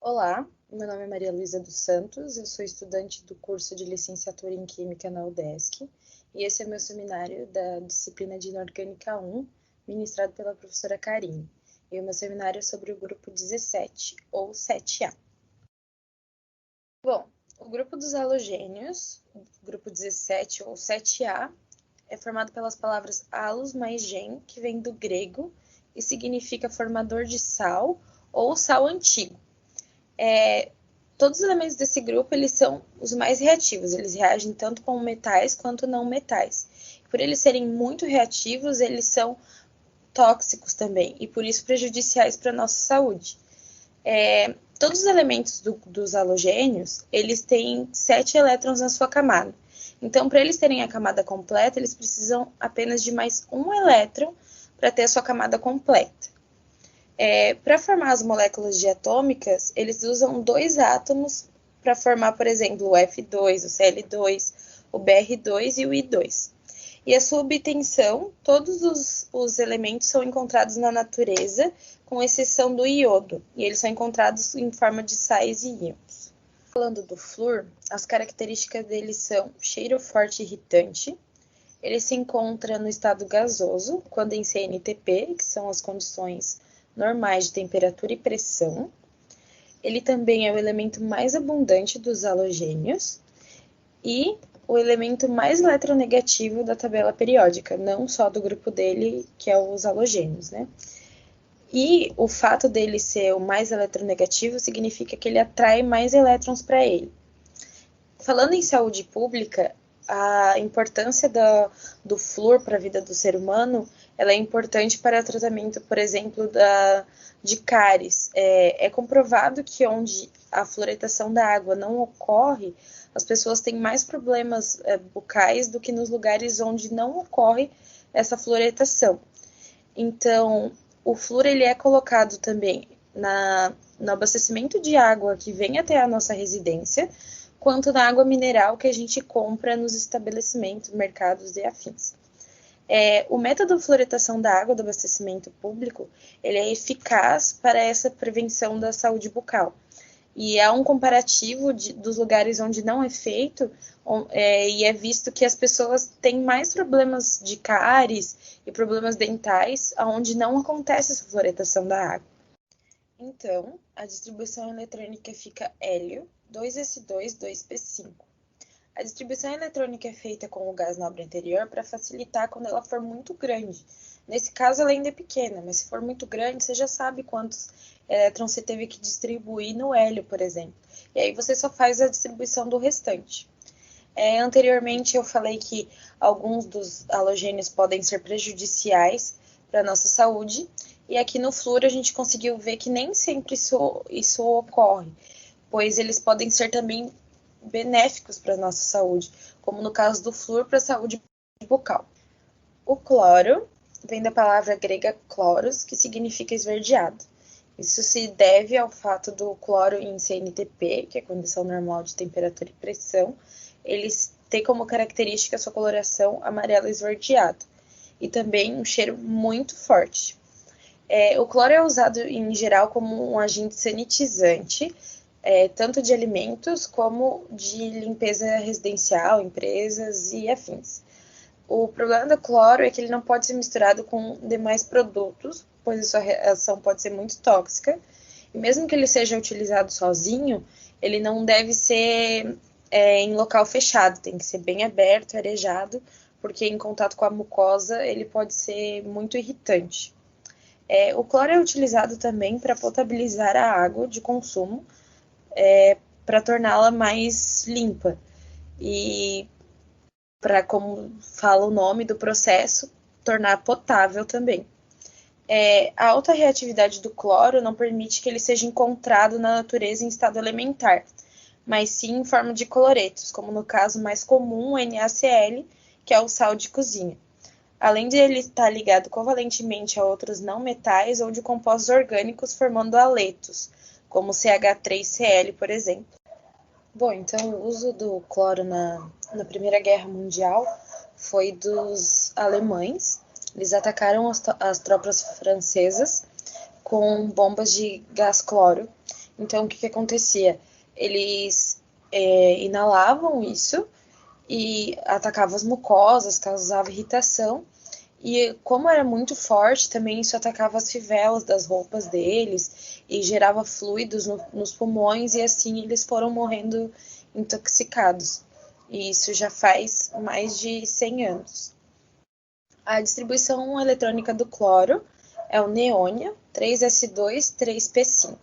Olá, meu nome é Maria Luísa dos Santos, eu sou estudante do curso de licenciatura em Química na UDESC e esse é meu seminário da disciplina de Inorgânica 1, ministrado pela professora Karine. E o meu seminário é sobre o grupo 17, ou 7A. Bom, o grupo dos halogênios, o grupo 17 ou 7A, é formado pelas palavras halos mais gen, que vem do grego e significa formador de sal ou sal antigo. Todos os elementos desse grupo eles são os mais reativos, eles reagem tanto com metais quanto não metais. Por eles serem muito reativos, eles são tóxicos também e por isso prejudiciais para a nossa saúde. Todos os elementos dos halogênios, eles têm 7 elétrons na sua camada. Então, para eles terem a camada completa, eles precisam apenas de mais um elétron para ter a sua camada completa. Para formar as moléculas diatômicas, eles usam 2 átomos para formar, por exemplo, o F2, o Cl2, o Br2 e o I2. E a sua obtenção, todos os elementos são encontrados na natureza, com exceção do iodo, e eles são encontrados em forma de sais e íons. Falando do flúor, as características dele são cheiro forte e irritante. Ele se encontra no estado gasoso, quando em CNTP, que são as condições normais de temperatura e pressão. Ele também é o elemento mais abundante dos halogênios e o elemento mais eletronegativo da tabela periódica, não só do grupo dele, que é os halogênios, né? E o fato dele ser o mais eletronegativo significa que ele atrai mais elétrons para ele. Falando em saúde pública, a importância do flúor para a vida do ser humano, ela é importante para o tratamento, por exemplo, de cáries. É comprovado que onde a fluoretação da água não ocorre, as pessoas têm mais problemas bucais do que nos lugares onde não ocorre essa fluoretação. Então, o flúor ele é colocado também no abastecimento de água que vem até a nossa residência, quanto na água mineral que a gente compra nos estabelecimentos, mercados e afins. O método de fluoretação da água do abastecimento público ele é eficaz para essa prevenção da saúde bucal. E há um comparativo dos lugares onde não é feito, e é visto que as pessoas têm mais problemas de cáries e problemas dentais, onde não acontece essa fluoretação da água. Então, a distribuição eletrônica fica hélio, 2s2, 2p5. A distribuição eletrônica é feita com o gás nobre anterior para facilitar quando ela for muito grande. Nesse caso, ela ainda é pequena, mas se for muito grande, você já sabe quantos elétrons você teve que distribuir no hélio, por exemplo. E aí você só faz a distribuição do restante. Anteriormente, eu falei que alguns dos halogênios podem ser prejudiciais para a nossa saúde, e aqui no flúor a gente conseguiu ver que nem sempre isso ocorre, pois eles podem ser também benéficos para a nossa saúde, como no caso do flúor para a saúde bucal. O cloro vem da palavra grega chloros, que significa esverdeado. Isso se deve ao fato do cloro em CNTP, que é a condição normal de temperatura e pressão, eles têm como característica a sua coloração amarelo esverdeado e também um cheiro muito forte. O cloro é usado em geral como um agente sanitizante, tanto de alimentos como de limpeza residencial, empresas e afins. O problema do cloro é que ele não pode ser misturado com demais produtos, pois a sua reação pode ser muito tóxica. E mesmo que ele seja utilizado sozinho, ele não deve ser em local fechado, tem que ser bem aberto, arejado, porque em contato com a mucosa ele pode ser muito irritante. O cloro é utilizado também para potabilizar a água de consumo, para torná-la mais limpa. E para, como fala o nome do processo, tornar potável também. A alta reatividade do cloro não permite que ele seja encontrado na natureza em estado elementar, mas sim em forma de cloretos, como no caso mais comum, o NaCl, que é o sal de cozinha. Além de ele estar ligado covalentemente a outros não metais ou de compostos orgânicos formando haletos, como o CH3Cl, por exemplo. Bom, então o uso do cloro na Primeira Guerra Mundial foi dos alemães. Eles atacaram as tropas francesas com bombas de gás cloro Então, o que acontecia? Eles inalavam isso e atacava as mucosas, causava irritação. E como era muito forte, também isso atacava as fivelas das roupas deles e gerava fluidos nos pulmões, e assim eles foram morrendo intoxicados. E isso já faz mais de 100 anos. A distribuição eletrônica do cloro é o neônio 3s2, 3p5.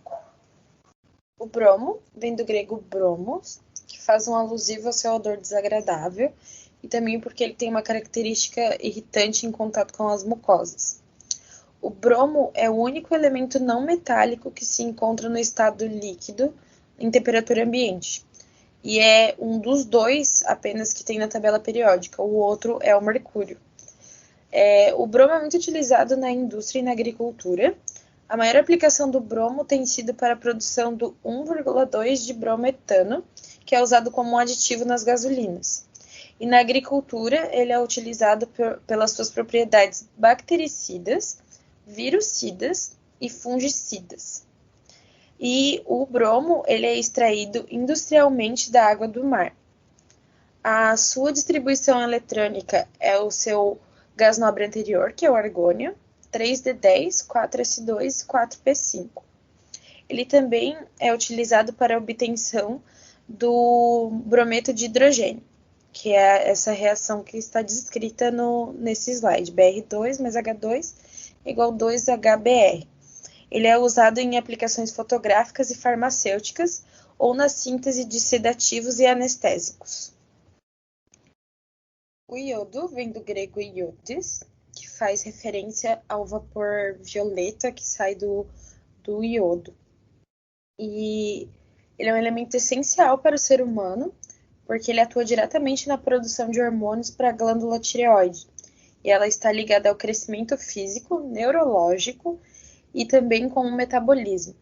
O bromo vem do grego bromos, que faz um alusivo ao seu odor desagradável, e também porque ele tem uma característica irritante em contato com as mucosas. O bromo é o único elemento não metálico que se encontra no estado líquido em temperatura ambiente, e é um dos dois apenas que tem na tabela periódica, o outro é o mercúrio. O bromo é muito utilizado na indústria e na agricultura. A maior aplicação do bromo tem sido para a produção do 1,2 de brometano, que é usado como um aditivo nas gasolinas. E na agricultura, ele é utilizado pelas suas propriedades bactericidas, virucidas e fungicidas. E o bromo ele é extraído industrialmente da água do mar. A sua distribuição eletrônica é o seu gás nobre anterior, que é o argônio, 3D10, 4S2 e 4P5. Ele também é utilizado para a obtenção do brometo de hidrogênio, que é essa reação que está descrita nesse slide, Br2 mais H2 igual 2HBr. Ele é usado em aplicações fotográficas e farmacêuticas ou na síntese de sedativos e anestésicos. O iodo vem do grego iodes, que faz referência ao vapor violeta que sai do iodo. E ele é um elemento essencial para o ser humano, porque ele atua diretamente na produção de hormônios para a glândula tireoide. E ela está ligada ao crescimento físico, neurológico e também com o metabolismo.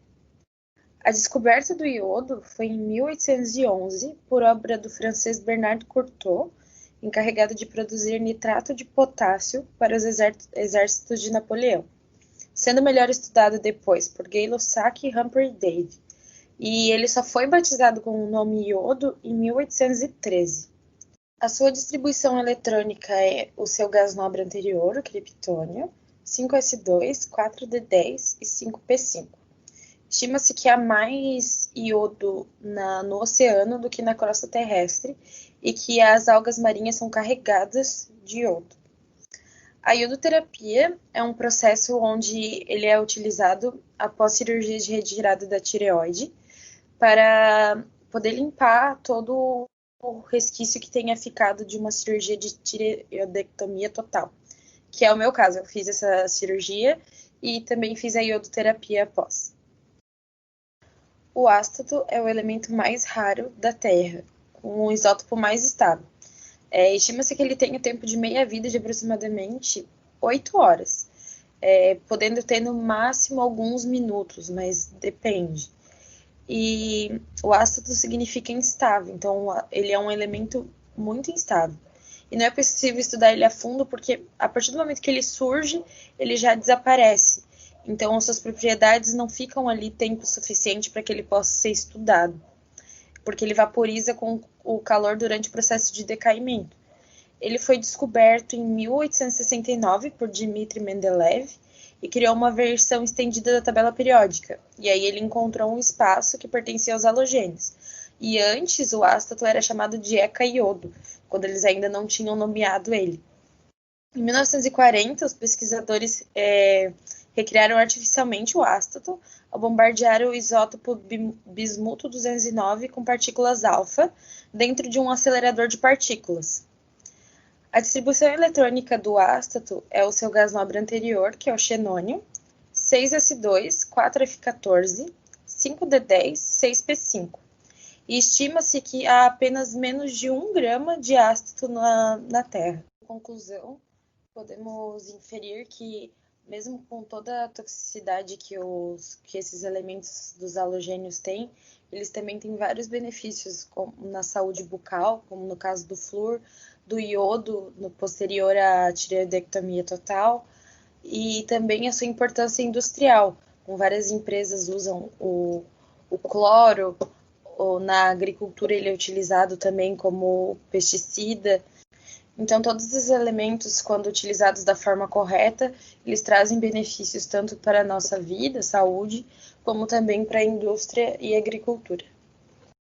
A descoberta do iodo foi em 1811 por obra do francês Bernard Courtot, encarregado de produzir nitrato de potássio para os exércitos de Napoleão, sendo melhor estudado depois por Gay-Lussac e Humphrey Davy. E ele só foi batizado com o nome iodo em 1813. A sua distribuição eletrônica é o seu gás nobre anterior, o criptônio, 5s2, 4d10 e 5p5. Estima-se que há mais iodo no oceano do que na crosta terrestre e que as algas marinhas são carregadas de iodo. A iodoterapia é um processo onde ele é utilizado após cirurgias de retirada da tireoide para poder limpar todo o resquício que tenha ficado de uma cirurgia de tireoidectomia total, que é o meu caso. Eu fiz essa cirurgia e também fiz a iodoterapia após. O ástato é o elemento mais raro da Terra, com um isótopo mais estável. Estima-se que ele tem o tempo de meia-vida de aproximadamente 8 horas, podendo ter no máximo alguns minutos, mas depende. E o ástato significa instável, então ele é um elemento muito instável. E não é possível estudar ele a fundo, porque a partir do momento que ele surge, ele já desaparece. Então, as suas propriedades não ficam ali tempo suficiente para que ele possa ser estudado, porque ele vaporiza com o calor durante o processo de decaimento. Ele foi descoberto em 1869 por Dmitry Mendeleev e criou uma versão estendida da tabela periódica. E aí ele encontrou um espaço que pertencia aos halogênios. E antes o ástato era chamado de eca-iodo, quando eles ainda não tinham nomeado ele. Em 1940, os pesquisadores recriaram artificialmente o ástato ao bombardear o isótopo bismuto 209 com partículas alfa dentro de um acelerador de partículas. A distribuição eletrônica do ástato é o seu gás nobre anterior, que é o xenônio, 6s2, 4f14, 5d10, 6p5. E estima-se que há apenas menos de 1 grama de ástato na Terra. Em conclusão, podemos inferir que, mesmo com toda a toxicidade que esses elementos dos halogênios têm, eles também têm vários benefícios na saúde bucal, como no caso do flúor, do iodo, no posterior à tireoidectomia total, e também a sua importância industrial, com várias empresas usam o o cloro, ou na agricultura ele é utilizado também como pesticida. Então, todos esses elementos, quando utilizados da forma correta, eles trazem benefícios tanto para a nossa vida, saúde, como também para a indústria e agricultura.